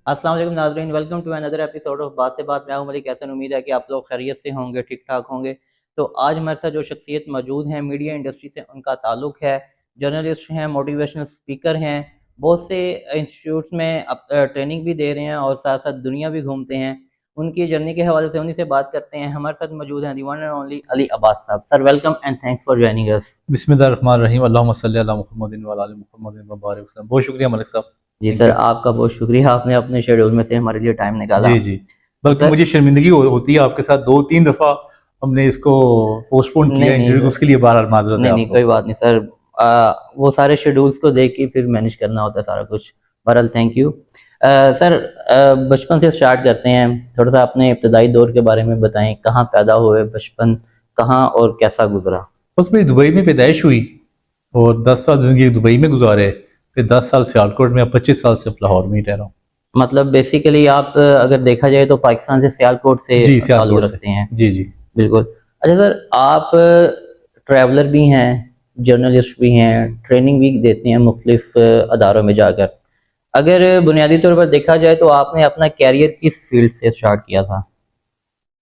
अस्सलाम वालेकुम नाज़रीन, welcome to another episode of Baat Se बात। मैं हूं मलिक हसन। उम्मीद है कि आप लोग खैरियत से होंगे, ठीक ठाक होंगे। तो आज हमारे साथ जो शख्सियत मौजूद हैं, मीडिया इंडस्ट्री से उनका ताल्लुक़ है, जर्नलिस्ट हैं, मोटिवेशनल स्पीकर हैं, बहुत से इंस्टीट्यूट में ट्रेनिंग भी दे रहे हैं और साथ साथ दुनिया भी घूमते हैं। उनकी जर्नी के हवाले से उन्हीं से बात करते हैं। हमारे साथ मौजूद हैं the one and only Ali Abbas साहब। Sir welcome and thanks for joining us. बिस्मिल्लाहिर्रहमानिर्रहीम अल्लाहुम्मा सल्ली अला मुहम्मदिन व अला आलि मुहम्मदिन व बारिक वसल्लम। बहुत शुक्रिया मलिक साहब। जी थैंक सर, यू। आपका बहुत शुक्रिया, आपने अपने शेड्यूल में से हमारे लिए टाइम निकाला। जी जी। तो बल्कि सर, मुझे शर्मिंदगी होती है, आपके साथ 2-3 दफ़ा हमने इसको पोस्टपोन किया नहीं नहीं इंटरव्यू, उसके लिए बार माजरत है नहीं नहीं, आपको। कोई बात नहीं सर। वो सारे शेड्यूल्स को देख के फिर मैनेज करना होता है सारा कुछ। बहरहाल थैंक यू। सर, बचपन से स्टार्ट करते हैं। थोड़ा सा अपने इब्तदाई दौर के बारे में बताएं, कहाँ पैदा हुए, बचपन कहाँ और कैसा गुजरा। बस मेरी दुबई में पैदाइश हुई और 10 साल ज़िंदगी दुबई में गुजारे। फिर 10 साल सियालकोट में, अब 25 साल से लाहौर में ही रह रहा हूँ। मतलब बेसिकली आप अगर देखा जाए तो पाकिस्तान से सियालकोट से जी, ताल्लुक़ सियालकोट से। रखते हैं। जी जी। बिल्कुल। अच्छा सर, आप ट्रैवलर भी हैं, जर्नलिस्ट भी हैं, ट्रेनिंग भी देते हैं मुख्तलिफ अदारों में जाकर। अगर बुनियादी तौर पर देखा जाए तो आपने अपना कैरियर किस फील्ड से स्टार्ट किया था?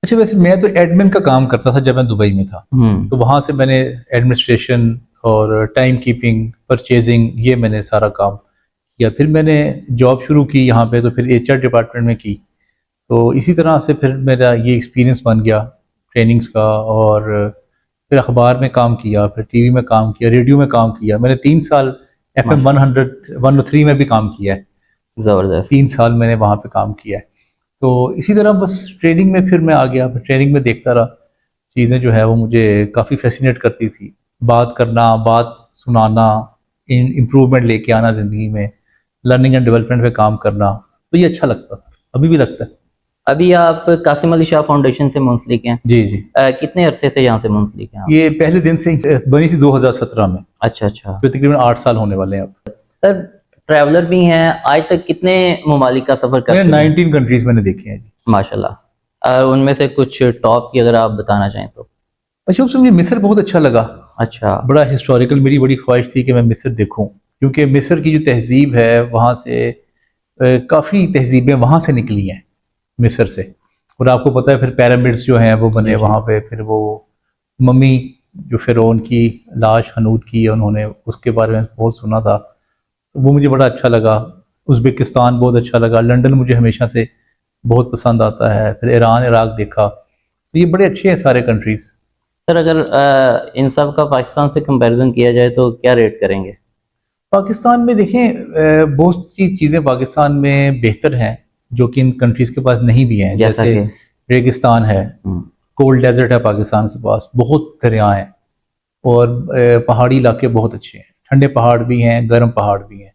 अच्छा, वैसे मैं तो एडमिन का काम करता था जब मैं दुबई में था। हम्म। तो वहाँ से मैंने एडमिनिस्ट्रेशन और टाइम कीपिंग, परचेजिंग, ये मैंने सारा काम किया। फिर मैंने जॉब शुरू की यहाँ पे, तो फिर एचआर डिपार्टमेंट में की। तो इसी तरह से फिर मेरा ये एक्सपीरियंस बन गया ट्रेनिंग्स का। और फिर अखबार में काम किया, फिर टीवी में काम किया, रेडियो में काम किया। मैंने 3 साल FM माशा 103 में भी काम किया है। ज़बरदस्त। 3 साल मैंने वहाँ पे काम किया है। तो इसी तरह बस ट्रेनिंग में फिर मैं आ गया। फिर ट्रेनिंग में देखता रहा, चीज़ें जो है वो मुझे काफ़ी फैसिनेट करती थी। बात करना, बात सुनाना, इम्प्रूवमेंट लेके आना ज़िंदगी में, लर्निंग एंड डेवलपमेंट पे काम करना, तो ये अच्छा लगता था, अभी भी लगता है। अभी आप कासिम अली शाह फाउंडेशन से मुंसलिक हैं। जी जी। कितने अरसे से यहाँ से मुंसलिक हैं आप? ये पहले दिन से ही बनी थी 2017 में, अच्छा अच्छा। तो तकरीबन 8 साल होने वाले हैं अब। सर, ट्रैवलर भी हैं, आज तक कितने ममालिक का सफ़र कर मैंने चुके हैं? 19 कंट्रीज मैंने देखे हैं जी। माशाल्लाह। उनमें से कुछ टॉप की अगर आप बताना चाहें तो? अच्छा, उसमें मुझे मिस्र बहुत अच्छा लगा। अच्छा। बड़ा हिस्टोरिकल, मेरी बड़ी ख्वाहिश थी कि मैं मिस्र देखूं, क्योंकि मिस्र की जो तहजीब है वहाँ से काफ़ी तहजीबें वहाँ से निकली हैं, मिस्र से। और आपको पता है फिर पिरामिड्स जो हैं वो बने जी जी। वहाँ पे। फिर वो मम्मी जो फ़िरौन की लाश हनूत की है, उन्होंने उसके बारे में बहुत सुना था, तो वो मुझे बड़ा अच्छा लगा। उज़्बेकिस्तान बहुत अच्छा लगा। लंदन मुझे हमेशा से बहुत पसंद आता है। फिर ईरान, इराक देखा। तो ये बड़े अच्छे हैं सारे कंट्रीज़। सर, अगर इन सब का पाकिस्तान से कंपैरिजन किया जाए तो क्या रेट करेंगे? पाकिस्तान में देखें, बहुत सी चीज़ें पाकिस्तान में बेहतर हैं जो कि इन कंट्रीज़ के पास नहीं भी हैं। जैसा जैसे कि? रेगिस्तान है, हम्म। कोल्ड डेजर्ट है पाकिस्तान के पास, बहुत दरिया हैं। और पहाड़ी इलाके बहुत अच्छे हैं, ठंडे पहाड़ भी हैं, गर्म पहाड़ भी हैं।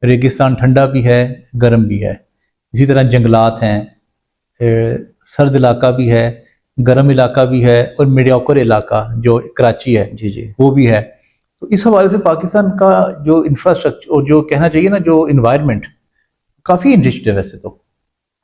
रेगिस्तान ठंडा भी है, गर्म भी है। इसी तरह जंगलात हैं, सर्द इलाका भी है, गर्म इलाका भी है, और मीडियोकर इलाका जो कराची है जी जी। वो भी है। तो इस हवाले से पाकिस्तान का जो इंफ्रास्ट्रक्चर, और जो कहना चाहिए ना, जो इन्वायरमेंट काफ़ी इनरिच्ड है वैसे तो।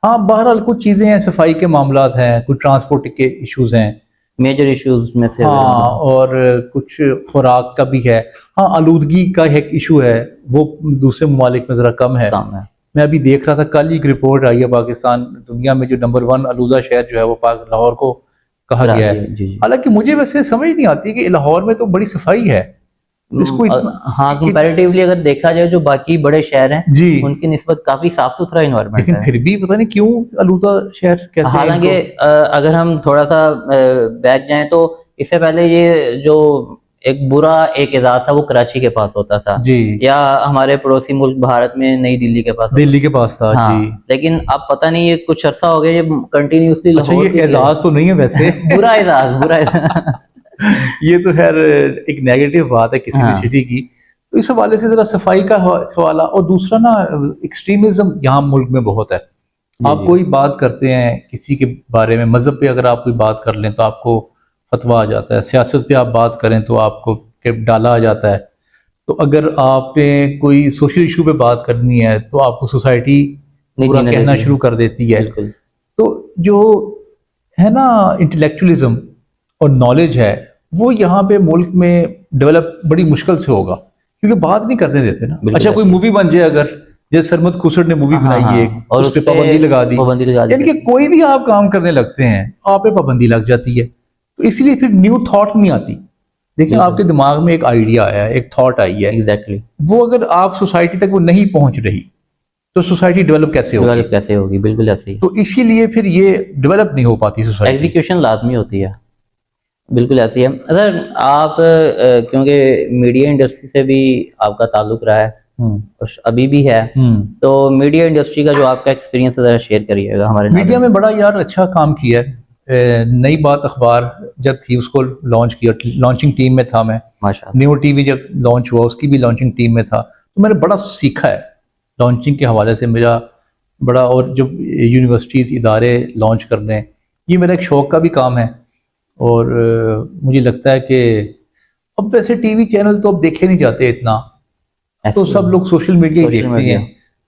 हाँ, बहरहाल कुछ चीज़ें हैं, सफाई के मामलात हैं, कुछ ट्रांसपोर्ट के इश्यूज़ हैं। मेजर इश्यूज में से अगर हम हाँ, बताएं। और कुछ खुराक का भी है। हाँ, आलूदगी का एक इशू है, वो दूसरे ममालिक में ज़रा कम है। कम है। मैं अभी देख रहा था, कल ही एक रिपोर्ट आई है, पाकिस्तान दुनिया में जो नंबर 1 आलूदा शहर जो है वो पाक लाहौर को कहा गया कराची है। है, जी जी। हालांकि मुझे वैसे समझ नहीं आती कि लाहौर में तो बड़ी सफाई है, इसको इतना हाँ, कंपैरेटिवली अगर देखा जाए जो बाकी बड़े शहर हैं जी। उनकी निस्बत काफ़ी साफ़ सुथरा इन्वायरमेंट लेकिन है। फिर भी पता नहीं क्यों आलूदा शहर कहते हैं हालांकि इनको। अगर हम थोड़ा सा बैक जाएं तो इससे पहले ये जो एक बुरा एक एजाज था वो कराची के पास होता था, जी, या हमारे पड़ोसी मुल्क भारत में नई दिल्ली के पास होता दिल्ली के था। पास था जी। हाँ, लेकिन अब पता नहीं ये कुछ अरसा हो गया, ये कंटिन्यूसली अच्छा, लाहौर ये की एजाज तो नहीं है वैसे। बुरा एजाज, बुरा एजाज। ये तो खैर एक नेगेटिव बात है किसी भी हाँ सिटी की। तो इस हवाले से जरा सफाई का हवाला, और दूसरा ना, एक्सट्रीमिज्म यहाँ मुल्क में बहुत है। जी आप जी। कोई बात करते हैं किसी के बारे में, मजहब पे अगर आप कोई बात कर लें तो आपको फतवा आ जाता है। सियासत पे आप बात करें तो आपको डाला आ जाता है। तो अगर आपने कोई सोशल इशू पे बात करनी है तो आपको सोसाइटी नहीं पूरा जीने कहना देती है। शुरू कर देती है। बिल्कुल। तो जो है ना, इंटेलेक्चुअलिज्म और नॉलेज है, वो यहाँ पे मुल्क में डेवलप बड़ी मुश्किल से होगा, क्योंकि बात नहीं करने देते ना। बिल्कुल अच्छा, कोई ऐसे ही। मूवी बन जाए अगर, जैसे सरमद खुसर ने मूवी बनाई है और उस पे पाबंदी लगा दी, यानी कि कोई भी आप काम करने लगते हैं आप पे पाबंदी लग जाती है, तो इसलिए फिर न्यू थॉट नहीं आती। देखिए आपके दिमाग में एक आइडिया आया, एक थॉट आई है, एग्जैक्टली वो अगर आप सोसाइटी तक वो नहीं पहुंच रही तो सोसाइटी डेवलप कैसे होगी, बिल्कुल ऐसे ही। तो इसके लिए फिर ये डेवलप नहीं हो पाती सोसाइटी, एग्जीक्यूशन लाजमी होती है, बिल्कुल ऐसी है। सर आप क्योंकि मीडिया इंडस्ट्री से भी आपका ताल्लुक रहा है और अभी भी है, तो मीडिया इंडस्ट्री का जो आपका एक्सपीरियंस है ज़रा शेयर करिएगा हमारे। मीडिया में बड़ा यार अच्छा काम किया है। नई बात अखबार जब थी उसको लॉन्च किया, लॉन्चिंग टीम में था मैं। माशाअल्लाह। न्यू टीवी जब लॉन्च हुआ उसकी भी लॉन्चिंग टीम में था, तो मैंने बड़ा सीखा है लॉन्चिंग के हवाले से। मेरा बड़ा, और जब यूनिवर्सिटीज़ इदारे लॉन्च करने, ये मेरा एक शौक़ का भी काम है। और मुझे लगता है कि अब वैसे टीवी चैनल तो अब देखे नहीं जाते इतना, तो सब लोग सोशल मीडिया ही देखते हैं।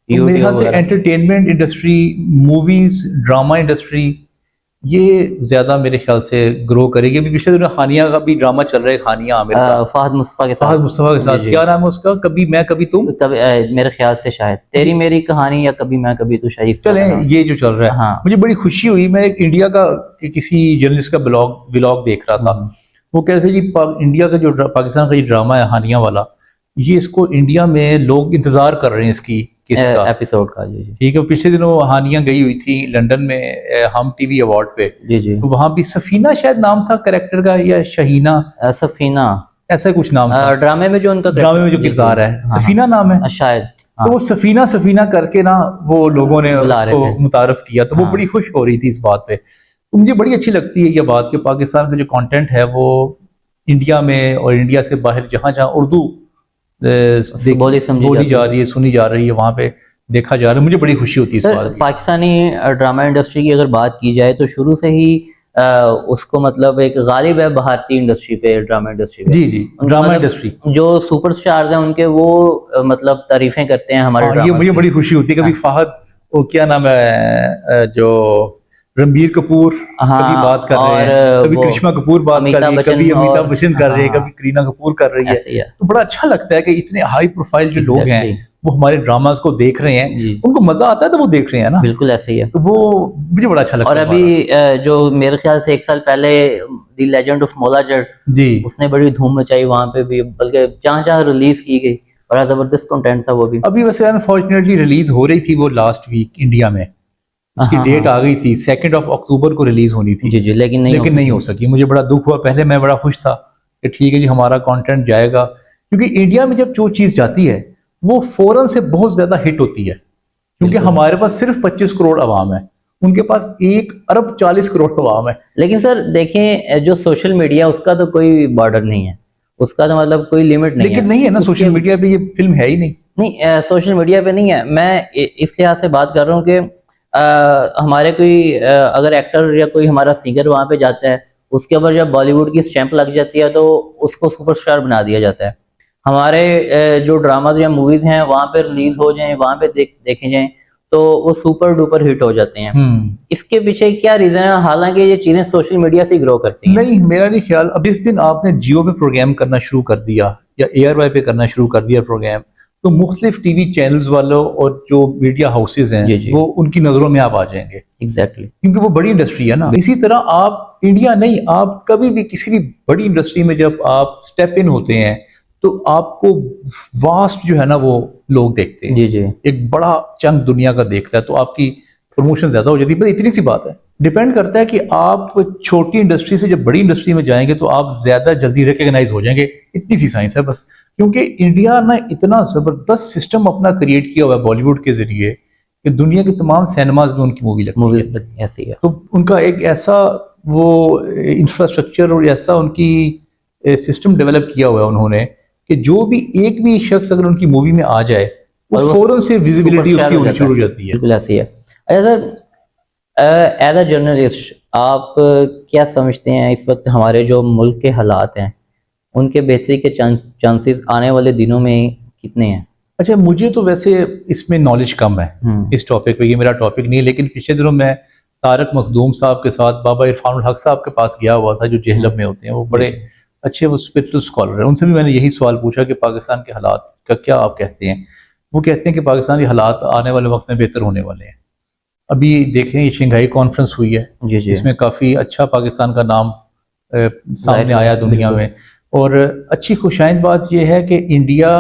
तो मेरे ख्याल से entertainment industry, movies, drama industry, ये ज्यादा मेरे ख्याल से ग्रो करेगी। अभी पिछले दिनों हानिया का भी ड्रामा चल रहा है, हानिया आमिर का, फहद मुस्तफा के साथ क्या नाम है उसका, कभी मैं कभी तुम, मेरे ख्याल से शायद तेरी मेरी कहानी या कभी मैं कभी तू, शायद चले ये जो चल रहा है। हाँ। मुझे बड़ी खुशी हुई, मैं एक इंडिया का किसी जर्नलिस्ट का व्लॉग देख रहा था, वो कह रहे थे जी इंडिया का जो पाकिस्तान का ये ड्रामा है हानिया वाला, ये इसको इंडिया में लोग इंतजार कर रहे हैं इसकी एपिसोड का। जी जी ठीक है। पिछले दिनों हानिया गई हुई थी लंदन में हम टीवी अवार्ड पे। जी जी। तो वहां भी सफीना शायद नाम था कैरेक्टर का, या शहीना, सफीना ऐसा कुछ नाम था ड्रामे में जो उनका किरदार है, सफीना नाम है शायद। तो वो सफीना सफीना करके ना वो लोगों ने उसको मुतारफ किया, तो वो बड़ी खुश हो रही थी इस बात पे। तो मुझे बड़ी अच्छी लगती है ये बात कि पाकिस्तान का जो कंटेंट है वो इंडिया में और इंडिया से बाहर जहाँ जहाँ उर्दू बोली जा रही है, सुनी जा रही है, वहाँ पे देखा जा रहा है। मुझे बड़ी खुशी होती है इस बात की। पाकिस्तानी ड्रामा इंडस्ट्री की अगर बात की जाए तो शुरू से ही उसको मतलब एक गालिब है भारतीय इंडस्ट्री पे, ड्रामा इंडस्ट्री पे। जी जी, ड्रामा इंडस्ट्री जो सुपरस्टार्स हैं उनके वो मतलब तारीफें करते हैं हमारे ड्रामा। ये मुझे बड़ी खुशी होती है। कभी फहद, वो क्या नाम है जो रणबीर कपूर, कभी बात कर रहे हैं, कभी करिश्मा कपूर बात कर रही है, कभी अमिताभ बच्चन कर रहे हैं, कभी करीना कपूर कर रही है। तो बड़ा अच्छा लगता है कि इतने हाई प्रोफाइल जो लोग हैं वो हमारे ड्रामास को देख रहे हैं, उनको मजा आता है तो वो देख रहे हैं ना। बिल्कुल ऐसे ही है, तो वो मुझे बड़ा अच्छा लगता है। और अभी जो मेरे ख्याल से 1 साल पहले the legend of Maula Jatt जी, उसने बड़ी धूम मचाई वहां पे भी, बल्कि जहाँ जहाँ रिलीज की गई, बड़ा जबरदस्त कंटेंट था वो भी। अभी वैसे अनफॉर्चुनेटली रिलीज हो रही थी वो लास्ट वीक इंडिया में, उसकी डेट आ गई थी 2 अक्टूबर को रिलीज होनी थी। जी जी, लेकिन नहीं हो सकी। मुझे बड़ा दुख हुआ, पहले मैं बड़ा खुश था कि ठीक है जी हमारा कंटेंट जाएगा, क्योंकि इंडिया में जब जो चीज जाती है वो फौरन से बहुत ज्यादा हिट होती है, क्योंकि हमारे पास सिर्फ 25 करोड़ आवाम है, उनके पास 1 अरब 40 करोड़ आवाम है। लेकिन सर देखें जो सोशल मीडिया, उसका तो कोई बॉर्डर नहीं है, उसका तो मतलब कोई लिमिट नहीं है। लेकिन नहीं है ना, सोशल मीडिया पे ये फिल्म है ही नहीं। सोशल मीडिया पे नहीं है। मैं इस लिहाज से बात कर रहा हूँ कि हमारे कोई अगर एक्टर या कोई हमारा सिंगर वहां पे जाता है, उसके ऊपर जब बॉलीवुड की स्टैंप लग जाती है तो उसको सुपरस्टार बना दिया जाता है। हमारे जो ड्रामाज या मूवीज हैं वहां पे रिलीज हो जाएं, वहां पे देखे जाएं, तो वो सुपर डुपर हिट हो जाते हैं। इसके पीछे क्या रीजन है? हालांकि ये चीजें सोशल मीडिया से ग्रो करती हैं। नहीं, मेरा नहीं ख्याल। अब जिस दिन आपने जियो पे प्रोग्राम करना शुरू कर दिया या ARY पे करना शुरू कर दिया प्रोग्राम, तो मुख्तलिफ टीवी चैनल्स वालों और जो मीडिया हाउसेज हैं वो उनकी नजरों में आप आ जाएंगे। एग्जैक्टली, क्योंकि वो बड़ी इंडस्ट्री है ना। इसी तरह आप इंडिया नहीं, आप कभी भी किसी भी बड़ी इंडस्ट्री में जब आप स्टेप इन होते हैं तो आपको वास्ट जो है ना वो लोग देखते हैं। जी जी, एक बड़ा चंक दुनिया का देखता है, तो आपकी प्रमोशन ज्यादा हो जाती है। बस इतनी सी बात है। डिपेंड करता है कि आप छोटी इंडस्ट्री से जब बड़ी इंडस्ट्री में जाएंगे तो आप ज्यादा जल्दी रिकॉग्नाइज हो जाएंगे। इतनी सी साइंस है बस। क्योंकि इंडिया ने इतना जबरदस्त सिस्टम अपना क्रिएट किया हुआ है बॉलीवुड के जरिए कि दुनिया के तमाम सिनेमाज में उनकी मूवी लगती है। ऐसी है। तो उनका एक ऐसा वो इंफ्रास्ट्रक्चर और ऐसा उनकी सिस्टम डेवलप किया हुआ है उन्होंने कि जो भी एक भी शख्स अगर उनकी मूवी में आ जाए वो फौरन से विजिबिलिटी उसकी होनी शुरू हो जाती है। बिल्कुल ऐसी है। अच्छा सर, एज अ जर्नलिस्ट आप क्या समझते हैं इस वक्त हमारे जो मुल्क के हालात हैं उनके बेहतरी के चांसेस आने वाले दिनों में कितने हैं? अच्छा, मुझे तो वैसे इसमें नॉलेज कम है इस टॉपिक पे, ये मेरा टॉपिक नहीं है। लेकिन पिछले दिनों मैं तारक मखदूम साहब के साथ बाबा इरफानुल हक साहब के पास गया हुआ था, जो जेहलम में होते हैं। वो बड़े अच्छे वो स्पिरिचुअल स्कॉलर है। उनसे भी मैंने यही सवाल पूछा कि पाकिस्तान के हालात का क्या आप कहते हैं। वो कहते हैं कि पाकिस्तान के हालात आने वाले वक्त में बेहतर होने वाले हैं। अभी देखें ये शंघाई कॉन्फ्रेंस हुई है, जी जी। इसमें काफ़ी अच्छा पाकिस्तान का नाम सामने जाहिर आया है, दुनिया बिल्कुल। में। और अच्छी खुशाइंद बात यह है कि इंडिया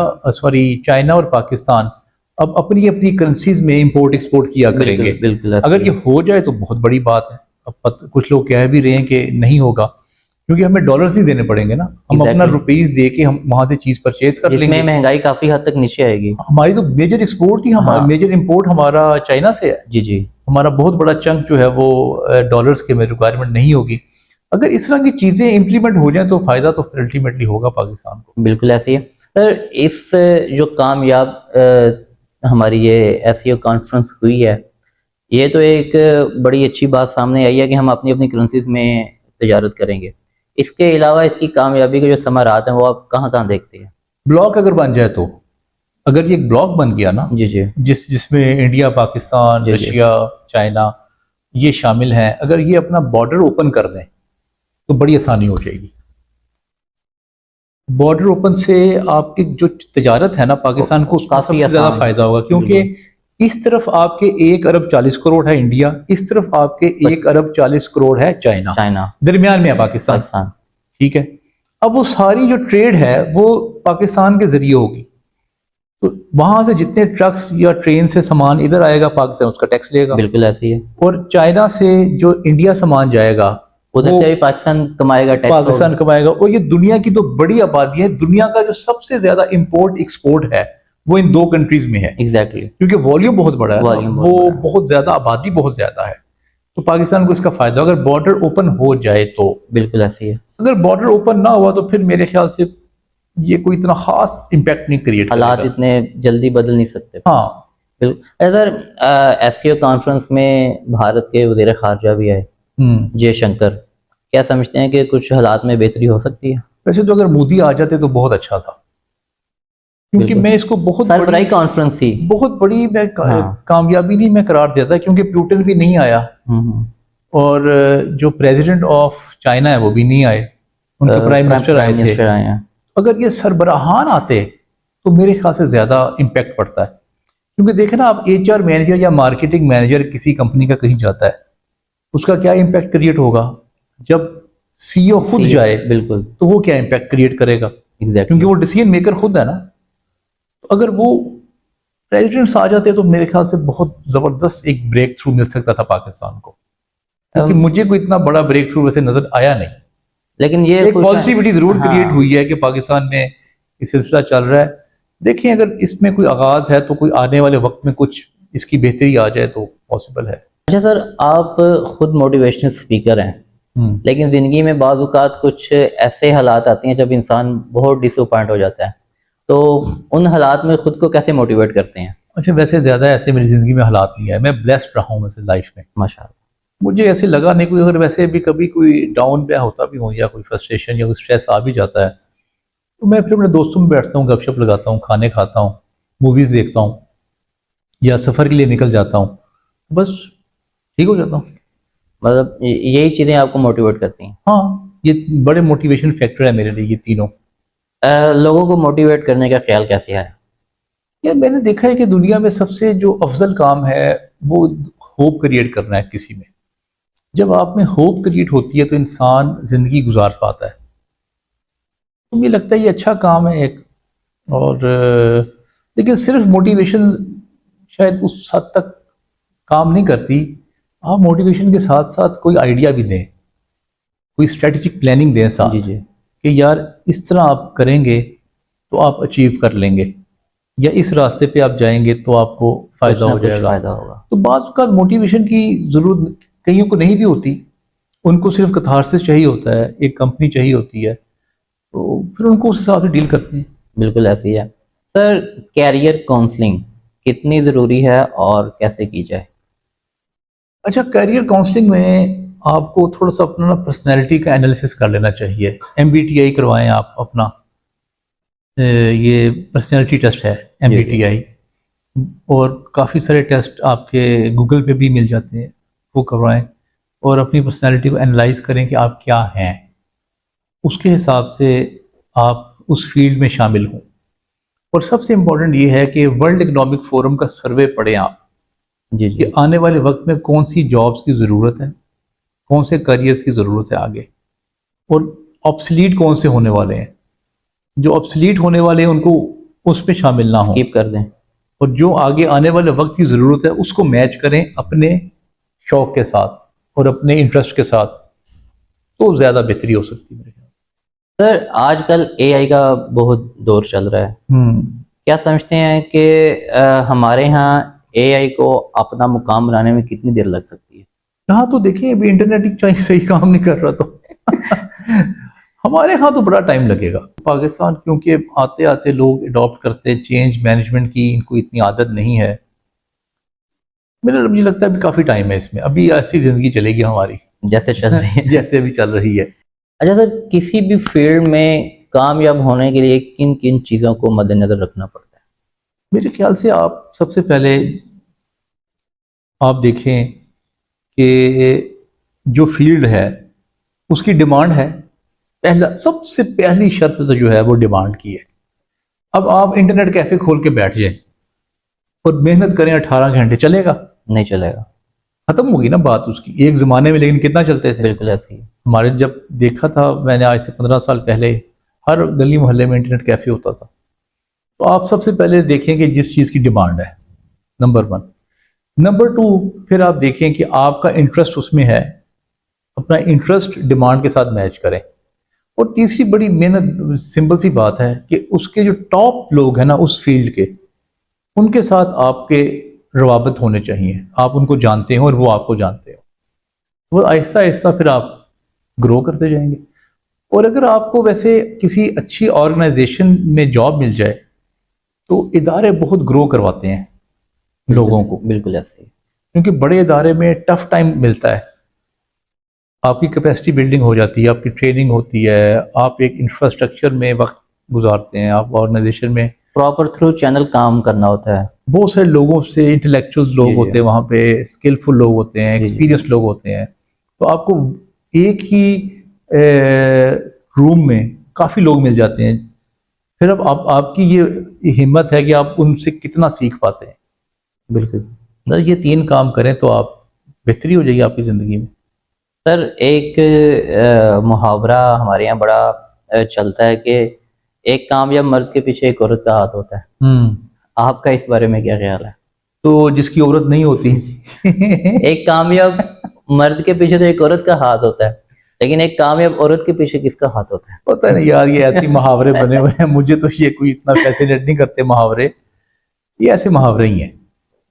चाइना और पाकिस्तान अब अपनी अपनी करेंसीज में इंपोर्ट एक्सपोर्ट किया करेंगे। बिल्कुल बिल्कुल ऐसे अगर ही ये है। हो जाए तो बहुत बड़ी बात है। अब कुछ लोग कह भी रहे हैं कि नहीं होगा, क्योंकि हमें डॉलर्स नहीं देने पड़ेंगे ना, हम अपना एग्जैक्टली, रुपीस दे के हम वहां से चीज परचेज कर जिसमें लेंगे। महंगाई काफी हद तक नीचे आएगी। हमारी तो मेजर एक्सपोर्ट ही, हमारा हाँ। मेजर इंपोर्ट हमारा चाइना से है। जी जी। हमारा बहुत बड़ा चंक जो है वो डॉलर्स के में रिक्वायरमेंट नहीं होगी। अगर इस तरह की चीजें इंप्लीमेंट हो जाए तो फायदा तो फिर अल्टीमेटली होगा पाकिस्तान को। बिल्कुल ऐसे ही है सर। इस जो कामयाब हमारी ये एसईओ कॉन्फ्रेंस हुई है, ये तो एक बड़ी अच्छी बात सामने आई है कि हम अपनी अपनी करेंसीज में तजारत करेंगे। इसके अलावा इसकी कामयाबी के जो समारात हैं वो आप कहाँ कहाँ देखते हैं? ब्लॉक अगर बन जाए तो, अगर ये एक ब्लॉक बन गया ना, जी जी। जिसमें इंडिया, पाकिस्तान, जी जी। रशिया, चाइना ये शामिल हैं, अगर ये अपना बॉर्डर ओपन कर दें तो बड़ी आसानी हो जाएगी। बॉर्डर ओपन से आपकी जो तजारत है ना पाकिस्तान को, उसमें काफी सबसे ज्यादा आसान। फायदा होगा, क्योंकि बिल्कुल। इस तरफ आपके 1 अरब 40 करोड़ है इंडिया, इस तरफ आपके 1 अरब 40 करोड़ है चाइना, चाइना। दरमियान में है पाकिस्तान। पाकिस्तान। ठीक है। अब वो सारी जो ट्रेड है वो पाकिस्तान के जरिए होगी, तो वहां से जितने ट्रक्स या ट्रेन से सामान इधर आएगा पाकिस्तान उसका टैक्स लेगा। बिल्कुल ऐसे ही है। और चाइना से जो इंडिया सामान जाएगा उधर वो से भी पाकिस्तान कमाएगा टैक्स। और पाकिस्तान कमाएगा। और ये दुनिया की तो बड़ी आबादी है, दुनिया का जो सबसे ज्यादा इंपोर्ट एक्सपोर्ट है वो इन दो कंट्रीज में है, एग्जैक्टली। क्योंकि वॉल्यूम बहुत बड़ा है ना, वॉल्यूम बहुत वो बड़ा है। बहुत ज्यादा आबादी बहुत ज्यादा है। तो पाकिस्तान को इसका फायदा, अगर बॉर्डर ओपन हो जाए तो। बिल्कुल ऐसे ही है। अगर बॉर्डर ओपन ना हुआ तो फिर मेरे ख्याल से ये कोई इतना खास इम्पैक्ट नहीं क्रिएट हालात करेगा। इतने जल्दी बदल नहीं सकते। हाँ। बिल्कुल सर। एससीओ कॉन्फ्रेंस में भारत के वज़ीर ख़ारजा भी आए, जयशंकर। क्या समझते हैं कि कुछ हालात में बेहतरी हो सकती है? वैसे तो अगर मोदी आ जाते तो बहुत अच्छा था, क्योंकि बिल्कुल। मैं इसको बहुत सरबराही बड़ी कॉन्फ्रेंस थी। बहुत बड़ी मैं हाँ। कामयाबी नहीं मैं करार देता, क्योंकि प्यूटन भी नहीं आया हम्म। और जो प्रेसिडेंट ऑफ चाइना है वो भी नहीं आए, उनके प्राइम मिनिस्टर आए प्राइम थे। मिनिस्टर आए हैं। अगर ये सरबराहान आते तो मेरे ख्याल से ज्यादा इम्पैक्ट पड़ता है। क्योंकि देखे ना आप, एचआर मैनेजर या मार्केटिंग मैनेजर किसी कंपनी का कहीं जाता है, उसका क्या इम्पैक्ट क्रिएट होगा। जब सीईओ खुद CEO जाए बिल्कुल। तो वो क्या इम्पैक्ट क्रिएट करेगा, एग्जैक्टली। क्योंकि वो डिसीजन मेकर खुद है ना। तो अगर वो प्रेसिडेंट्स आ जाते तो मेरे ख्याल से बहुत जबरदस्त एक ब्रेक थ्रू मिल सकता था पाकिस्तान को, क्योंकि मुझे कोई इतना बड़ा ब्रेक थ्रू वैसे नजर आया नहीं। लेकिन ये एक पॉजिटिविटी जरूर क्रिएट हाँ। हुई है कि पाकिस्तान में ये सिलसिला चल रहा है। देखिए अगर इसमें कोई आगाज है तो कोई आने वाले वक्त में कुछ इसकी बेहतरी आ जाए तो पॉसिबल है। अच्छा सर, आप खुद मोटिवेशनल स्पीकर हैं, लेकिन ज़िंदगी में बाज़ औक़ात कुछ ऐसे हालात आते हैं जब इंसान बहुत डिसअपॉइंट हो जाता है, तो उन हालात में खुद को कैसे मोटिवेट करते हैं? अच्छा, वैसे ज़्यादा ऐसे मेरी ज़िंदगी में हालात नहीं है, मैं ब्लेस्ड रहा हूँ वैसे लाइफ में, माशाअल्लाह। मुझे ऐसे लगा नहीं कोई। अगर वैसे भी कभी कोई डाउन पे होता भी हूँ या कोई फ्रस्ट्रेशन या कोई स्ट्रेस आ भी जाता है तो मैं फिर अपने दोस्तों में बैठता हूँ, गपशप लगाता हूँ, खाने खाता हूँ, मूवीज़ देखता हूँ या सफ़र के लिए निकल जाता हूँ, बस ठीक हो जाता हूँ। मतलब यही चीज़ें आपको मोटिवेट करती हैं? हाँ, ये बड़े मोटिवेशन फैक्टर है मेरे लिए ये तीनों। लोगों को मोटिवेट करने का ख्याल कैसे आया? यार मैंने देखा है कि दुनिया में सबसे जो अफजल काम है वो होप क्रिएट करना है किसी में। जब आप में होप क्रिएट होती है तो इंसान ज़िंदगी गुजार पाता है। तो मुझे लगता है ये अच्छा काम है एक। और लेकिन सिर्फ मोटिवेशन शायद उस हद तक काम नहीं करती। आप मोटिवेशन के साथ साथ कोई आइडिया भी दें, कोई स्ट्रेटेजिक प्लानिंग दें साथ, जी जी। कि यार इस तरह आप करेंगे तो आप अचीव कर लेंगे, या इस रास्ते पे आप जाएंगे तो आपको फ़ायदा हो जाएगा। फ़ायदा होगा। तो बाज़ औक़ात मोटिवेशन की ज़रूरत कईयों को नहीं भी होती, उनको सिर्फ कथारसिस चाहिए होता है, एक कंपनी चाहिए होती है, तो फिर उनको उस हिसाब से डील करते हैं। बिल्कुल ऐसे ही है सर। कैरियर काउंसलिंग कितनी ज़रूरी है और कैसे की जाए? अच्छा, करियर काउंसलिंग में आपको थोड़ा सा अपना पर्सनैलिटी का एनालिसिस कर लेना चाहिए। MBTI करवाएं आप अपना, ये पर्सनैलिटी टेस्ट है MBTI, और काफ़ी सारे टेस्ट आपके गूगल पे भी मिल जाते हैं, वो करवाएं और अपनी पर्सनैलिटी को एनालाइज करें कि आप क्या हैं, उसके हिसाब से आप उस फील्ड में शामिल हों। और सबसे इम्पोर्टेंट ये है कि वर्ल्ड इकोनॉमिक फोरम का सर्वे पढ़ें आप जी कि जी। आने वाले वक्त में कौन सी जॉब्स की ज़रूरत है, कौन से करियर्स की ज़रूरत है आगे, और ऑब्सलीट कौन से होने वाले हैं। जो ऑब्सलीट होने वाले हैं उनको उसमें शामिल ना हो, स्किप कर दें। और जो आगे आने वाले वक्त की ज़रूरत है उसको मैच करें अपने शौक के साथ और अपने इंटरेस्ट के साथ, तो ज़्यादा बेहतरी हो सकती है मेरे ख्याल सर आजकल एआई का बहुत दौर चल रहा है, से। क्या समझते हैं कि हमारे यहाँ एआई को अपना मुकाम बनाने में कितनी देर लग सकती है? यहाँ तो देखिए अभी इंटरनेट ही चाहिए सही काम नहीं कर रहा तो हमारे यहाँ तो बड़ा टाइम लगेगा। पाकिस्तान क्योंकि आते आते लोग अडॉप्ट करते, चेंज मैनेजमेंट की इनको इतनी आदत नहीं है। मुझे लगता है अभी काफ़ी टाइम है इसमें, अभी ऐसी ज़िंदगी चलेगी हमारी जैसे चल रही है। जैसे अभी चल रही है। अच्छा सर, किसी भी फील्ड में कामयाब होने के लिए किन किन चीज़ों को मद्देनजर रखना पड़ता है? मेरे ख्याल से आप सबसे पहले आप देखें कि जो फील्ड है उसकी डिमांड है। पहला सबसे पहली शर्त तो जो है वो डिमांड की है। अब आप इंटरनेट कैफे खोल के बैठ जाए और मेहनत करें 18 घंटे, चलेगा? नहीं चलेगा। खत्म होगी ना बात उसकी। एक ज़माने में लेकिन कितना चलते थे। बिल्कुल ऐसी है। हमारे जब देखा था मैंने आज से 15 साल पहले, हर गली मोहल्ले में इंटरनेट कैफे होता था। तो आप सबसे पहले देखें कि जिस चीज़ की डिमांड है, नंबर 1। नंबर 2, फिर आप देखें कि आपका इंटरेस्ट उसमें है, अपना इंटरेस्ट डिमांड के साथ मैच करें। और तीसरी बड़ी मेहनत सिंपल सी बात है कि उसके जो टॉप लोग हैं ना उस फील्ड के, उनके साथ आपके रवाबत होने चाहिए, आप उनको जानते हो और वो आपको जानते हो। वो आहिस्ता आहिस्ता फिर आप ग्रो करते जाएंगे। और अगर आपको वैसे किसी अच्छी ऑर्गेनाइजेशन में जॉब मिल जाए तो इदारे बहुत ग्रो करवाते हैं लोगों को, बिल्कुल ऐसी है। क्योंकि बड़े इदारे में टफ टाइम मिलता है, आपकी कैपेसिटी बिल्डिंग हो जाती है, आपकी ट्रेनिंग होती है, आप एक इंफ्रास्ट्रक्चर में वक्त गुजारते हैं, आप ऑर्गेनाइजेशन में प्रॉपर थ्रू चैनल काम करना होता है। बहुत सारे लोगों से, इंटेलेक्चुअल्स लोग जी, होते जी। हैं वहाँ पे, स्किलफुल लोग होते हैं, जी, जी। एक्सपीरियंस लोग होते हैं। तो आपको एक ही रूम में काफ़ी लोग मिल जाते हैं। फिर अब आपकी ये हिम्मत है कि आप उनसे कितना सीख पाते हैं। बिल्कुल। बस ये 3 काम करें तो आप बेहतरी हो जाएगी आपकी ज़िंदगी में। सर एक मुहावरा हमारे यहाँ बड़ा चलता है कि एक कामयाब मर्द के पीछे एक औरत का हाथ होता है। आपका इस बारे में क्या ख्याल है? तो जिसकी औरत नहीं होती एक कामयाब मर्द के पीछे तो एक औरत का हाथ होता है, लेकिन एक कामयाब औरत के पीछे किसका हाथ होता है? पता नहीं यार, ये ऐसे मुहावरे बने हुए हैं, मुझे तो ये कोई इतना फैसिनेट नहीं करते मुहावरे। ये ऐसे मुहावरे ही हैं।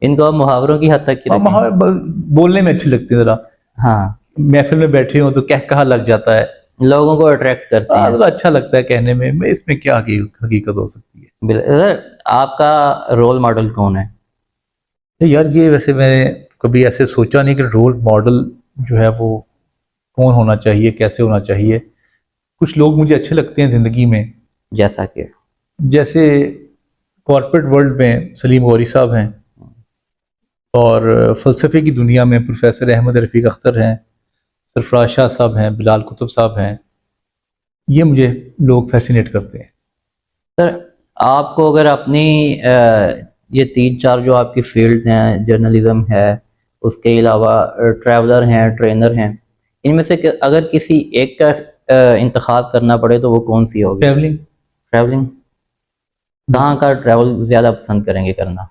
इनको आप मुहावरों की हद तक ही रखें। मुहावरे बोलने में अच्छे लगते हैं ज़रा, हाँ, महफिल में बैठे हो तो कह कहा लग जाता है, लोगों को अट्रैक्ट करते हैं। ज़रा अच्छा लगता है कहने में इसमें क्या हकीकत हो सकती है। सर आपका रोल मॉडल कौन है? तो यार ये वैसे मैंने कभी ऐसे सोचा नहीं कि रोल मॉडल जो है वो कौन होना चाहिए, कैसे होना चाहिए। कुछ लोग मुझे अच्छे लगते हैं ज़िंदगी में, जैसा कि जैसे कॉर्पोरेट वर्ल्ड में सलीम गौरी साहब हैं, और फ़लसफ़े की दुनिया में प्रोफेसर अहमद रफ़ीक अख्तर हैं, सरफराज शाह साहब हैं, बिलाल कुतुब साहब हैं। ये मुझे लोग फैसिनेट करते हैं। सर आपको अगर अपनी ये 3-4 जो आपकी फील्ड्स हैं, जर्नलिज्म है, उसके अलावा ट्रैवलर हैं, ट्रेनर हैं, इनमें से अगर किसी एक का इंतखाब करना पड़े तो वो कौन सी होगी? ट्रैवलिंग। ट्रैवलिंग। कहाँ का ट्रैवल ज़्यादा पसंद करेंगे करना?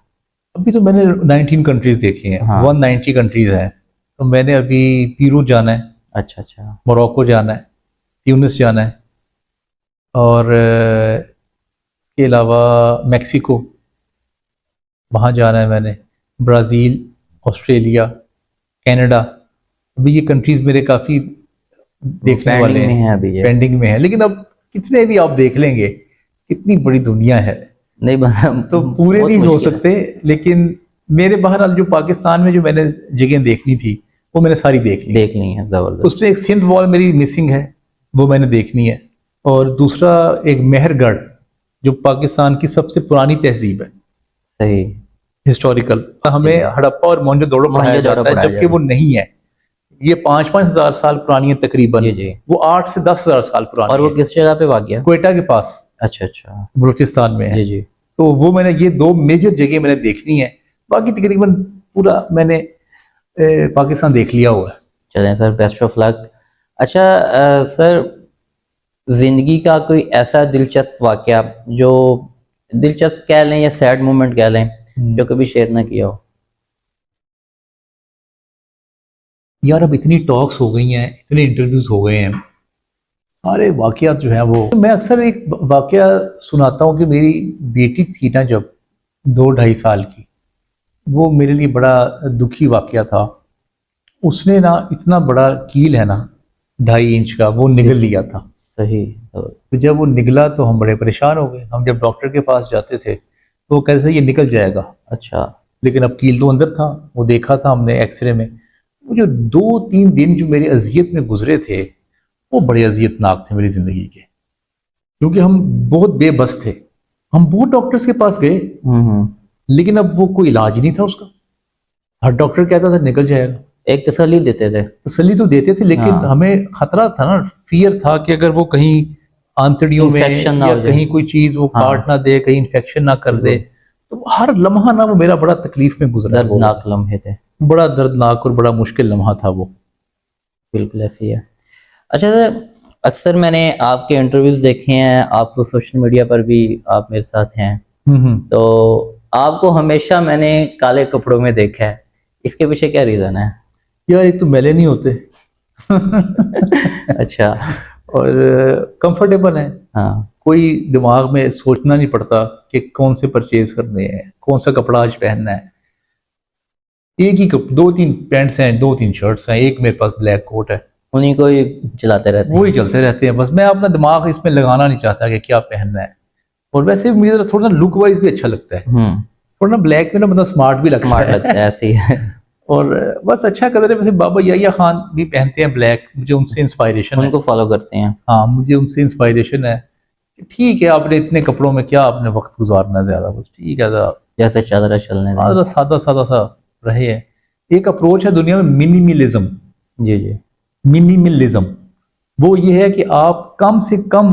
अभी तो मैंने 19 कंट्रीज़ देखी हैं। हाँ। 190 कंट्रीज़ हैं। तो मैंने अभी पीरू जाना है, अच्छा अच्छा। मोरक्को जाना है, ट्यूनिस जाना है, और इसके अलावा मेक्सिको, वहाँ जाना है मैंने, ब्राज़ील, ऑस्ट्रेलिया, कनाडा। अभी ये कंट्रीज़ मेरे काफ़ी देखने वाले पेंडिंग में हैं, है अभी ये। पेंडिंग में है। लेकिन अब कितने भी आप देख लेंगे, कितनी बड़ी दुनिया है, नहीं तो पूरे बहुत नहीं हो मुश्किल है। सकते। लेकिन मेरे बहरहाल जो पाकिस्तान में जो मैंने जगह देखनी थी वो मैंने सारी देख ली। देख ली है ज़बरदस्त। उसमें एक सिंध वॉल मेरी मिसिंग है, वो मैंने देखनी है। और दूसरा एक मेहरगढ़, जो पाकिस्तान की सबसे पुरानी तहजीब है, सही। हिस्टोरिकल। हमें जी। हड़प्पा और मोहनजोदड़ो पढ़ाया मोहनजोदड़ो जाता है, पढ़ाया जबकि वो जाता नहीं है। ये 5-5 हज़ार साल पुरानी है तकरीबन। जी जी। वो 8 से 10 हज़ार साल और पुरानी वो है। किस जगह पे वाक़ है? क्वेटा के पास, अच्छा अच्छा। बलूचिस्तान में है। जी जी। तो वो मैंने ये 2 मेजर जगह मैंने देखनी है, बाकी तकरीबन पूरा मैंने पाकिस्तान देख लिया हुआ है। चलें सर, बेस्ट ऑफ लक। अच्छा सर, जिंदगी का कोई ऐसा दिलचस्प वाकया, जो दिलचस्प कह लें या सैड मोमेंट कह लें, जो कभी शेयर ना किया हो? यार अब इतनी टॉक्स हो गई हैं, इतने इंटरव्यूज हो गए हैं, सारे वाकयात जो हैं वो, मैं अक्सर एक वाकया सुनाता हूँ कि मेरी बेटी थी ना जब 2-2.5 साल की, वो मेरे लिए बड़ा दुखी वाकया था। उसने ना इतना बड़ा कील है ना 2.5 इंच का, वो निगल लिया था। सही। तो जब वो निकला तो हम बड़े परेशान हो गए। हम जब डॉक्टर के पास जाते थे तो वो कहते थे ये निकल जाएगा, अच्छा। लेकिन अब कील तो अंदर था, वो देखा था हमने एक्सरे में। वो जो 2-3 दिन जो मेरी अजियत में गुजरे थे, वो बड़े अजियतनाक थे मेरी ज़िंदगी के, क्योंकि हम बहुत बेबस थे। हम बहुत डॉक्टर्स के पास गए, लेकिन अब वो कोई इलाज ही नहीं था उसका। हर डॉक्टर कहता था निकल जाएगा, एक तसल्ली देते थे। तसल्ली तो देते थे, लेकिन हाँ। हमें खतरा था ना, फियर था कि अगर वो कहीं आंतड़ियों में Infection ना या हो जाए। कहीं कोई चीज वो हाँ। काट ना दे, कहीं इन्फेक्शन ना कर दे। तो हर लम्हा ना वो मेरा बड़ा तकलीफ में गुजरा, वो दर्दनाक लम्हे थे। बड़ा दर्दनाक और बड़ा मुश्किल लम्हा था वो। बिल्कुल ऐसे ही है। अच्छा सर, अक्सर मैंने आपके इंटरव्यूज देखे हैं, आप सोशल मीडिया पर भी आप मेरे साथ हैं, तो आपको हमेशा मैंने काले कपड़ों में देखा है, इसके पीछे क्या रीजन है? यार एक तो मैले नहीं होते अच्छा। और कंफर्टेबल है। हाँ। कोई दिमाग में सोचना नहीं पड़ता कि कौन से परचेज करने हैं, कौन सा कपड़ा आज पहनना है। एक ही 2-3 पैंट्स हैं, 2-3 शर्ट्स हैं, एक मेरे पास ब्लैक कोट है, उन्हीं को ही चलाते रहते वो ही हैं। चलते रहते हैं। बस मैं अपना दिमाग इसमें लगाना नहीं चाहता कि क्या पहनना है। और वैसे भी मुझे थोड़ा ना लुक वाइज भी अच्छा लगता है, थोड़ा ना ब्लैक में ना मतलब स्मार्ट भी लगता स्मार्ट है। लगता है, ऐसे ही है। और बस अच्छा कलर है। वैसे बाबा याया खान भी पहनते हैं ब्लैक, मुझे उनसे इंस्पायरेशन है। उनको फॉलो करते हैं। हाँ, मुझे उनसे इंस्पायरेशन है। ठीक है, आपने इतने कपड़ों में क्या आपने वक्त गुजारना ज्यादा, बस ठीक है जैसे चादर चलने दें। सादा सादा सा रहे हैं। एक अप्रोच है दुनिया में मिनिमलिज्म। जी जी। मिनिमलिज्म वो ये है कि आप कम से कम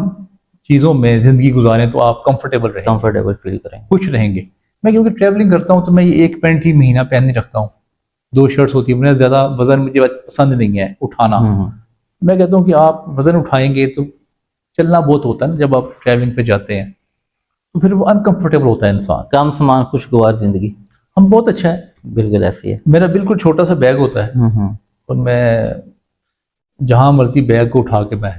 चीज़ों में ज़िंदगी गुजारें तो आप कंफर्टेबल रहेंगे, कंफर्टेबल फील करें। खुश रहेंगे। मैं क्योंकि ट्रैवलिंग करता हूँ तो मैं ये एक पैंट ही महीना पहन नहीं रखता हूँ, 2 शर्ट्स होती है। मुझे ज़्यादा वज़न मुझे पसंद नहीं है उठाना। मैं कहता हूँ कि आप वज़न उठाएंगे तो चलना बहुत होता है ना, जब आप ट्रैवलिंग पे जाते हैं तो फिर वो अनकंफर्टेबल होता है इंसान। कम सामान खुशगवार जिंदगी। हम बहुत अच्छा है। बिल्कुल ऐसी है। मेरा बिल्कुल छोटा सा बैग होता है और मैं जहाँ मर्जी बैग को उठा के मैं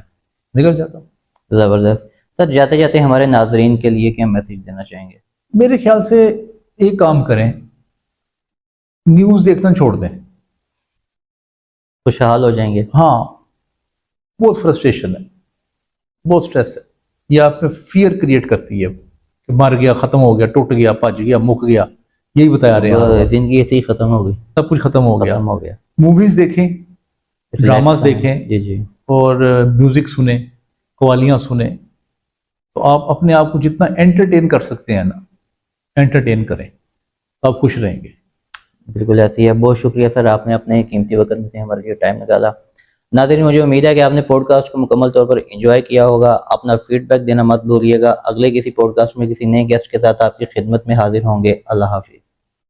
निकल जाता हूँ। ज़बरदस्त। सर, जाते जाते हमारे नाजरीन के लिए क्या मैसेज देना चाहेंगे? मेरे ख्याल से एक काम करें, न्यूज़ देखना छोड़ दें। खुशहाल हो जाएंगे। हाँ, बहुत फ्रस्ट्रेशन है, बहुत स्ट्रेस है, ये आप में फियर क्रिएट करती है कि मर गया, ख़त्म हो गया, टूट गया, भज गया, मुक गया, यही बता रहे हैं। जिंदगी ऐसे ही ख़त्म हो गई, सब कुछ ख़त्म हो गया। खत्म हो गया। मूवीज़ देखें, ड्रामास रिलैक्स रहें। देखें जी जी। और म्यूज़िक सुने, कवालियाँ सुने। तो आप अपने आप को जितना एंटरटेन कर सकते हैं ना, एंटरटेन करें तो आप खुश रहेंगे। बिल्कुल ऐसी है। बहुत शुक्रिया सर, आपने अपने कीमती वक्त में से हमारे लिए टाइम निकाला। नाज़रीन, मुझे उम्मीद है कि आपने पॉडकास्ट को मुकम्मल तौर पर एंजॉय किया होगा। अपना फीडबैक देना मत भूलिएगा। अगले किसी पॉडकास्ट में किसी नए गेस्ट के साथ आपकी खिदमत में हाजिर होंगे। अल्लाह हाफिज़।